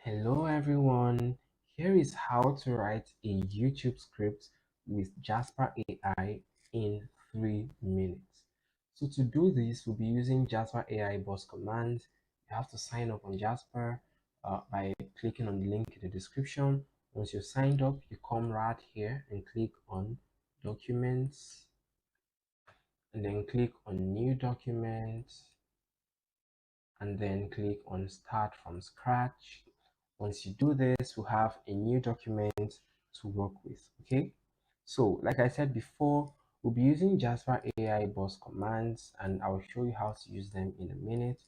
Hello everyone, here is how to write a YouTube script with Jasper AI in 3 minutes. So to do this, we'll be using Jasper AI boss command. You have to sign up on Jasper by clicking on the link in the description. Once you're signed up, you come right here and click on Documents and then click on New Document and then click on Start from Scratch. Once you do this, we'll have a new document to work with. Okay, so like I said before, we'll be using Jasper AI boss commands and I'll show you how to use them in a minute.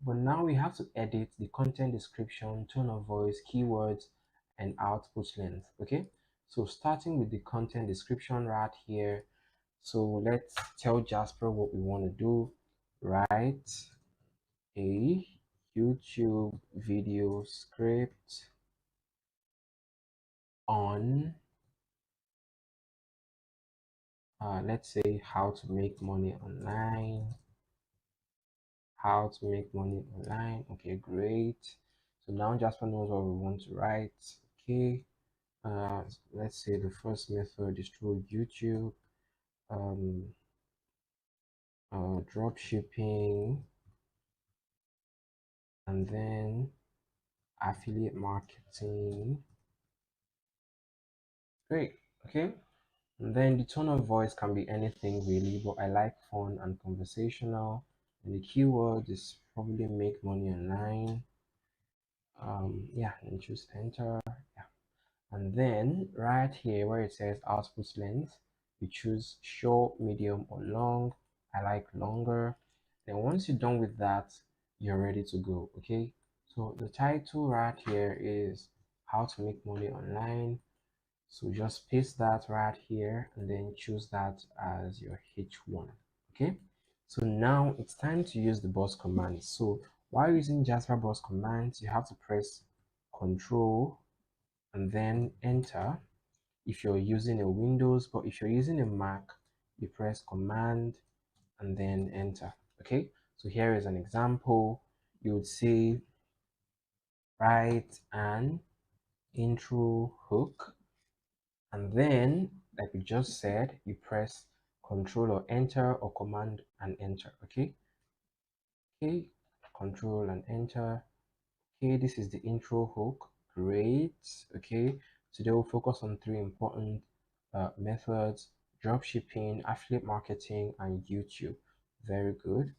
But now we have to edit the content description, tone of voice, keywords, and output length. Okay, so starting with the content description right here. So let's tell Jasper what we want to do. Write a YouTube video script on let's say how to make money online. Okay, great. So now Jasper knows what we want to write. Okay, let's say the first method is through YouTube, um drop shipping, and then affiliate marketing. Great. Okay, and then the tone of voice can be anything really, but I like fun and conversational. And the keyword is probably make money online. Yeah, and choose enter. Yeah, and then right here where it says output length, you choose short, medium, or long. I like longer. Then once you're done with that, you're ready to go. Okay, so the title right here is how to make money online. So just paste that right here and then choose that as your H1. Okay, so now it's time to use the boss commands. So while using Jasper boss commands, you have to press Control and then enter if you're using a Windows, but if you're using a Mac, you press Command and then enter. Okay, so here is an example. You would say write an intro hook, and then like we just said, you press Control or enter or Command and enter. Okay, Control and enter. Okay, this is the intro hook. Great. Okay, today we'll focus on three important methods: dropshipping, affiliate marketing, and YouTube. Very good.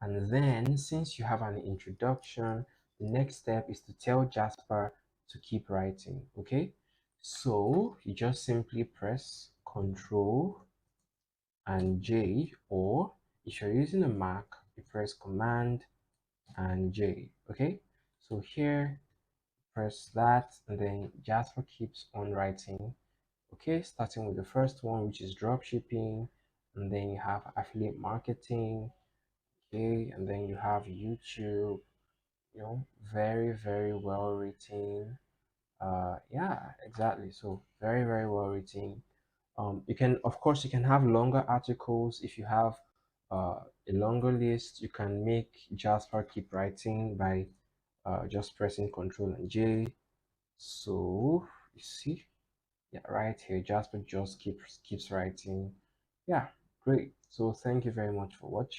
And then, since you have an introduction, the next step is to tell Jasper to keep writing. Okay, so you just simply press Control and J, or if you're using a Mac, you press Command and J. Okay, so here press that and then Jasper keeps on writing. Okay, starting with the first one, which is drop shipping, and then you have affiliate marketing. Okay, and then you have YouTube. Very well written. Yeah, exactly. So very well written. You can, of course, you can have longer articles. If you have a longer list, you can make Jasper keep writing by just pressing Control and J. So you see, yeah, right here, Jasper just keeps writing. Yeah, great. So thank you very much for watching.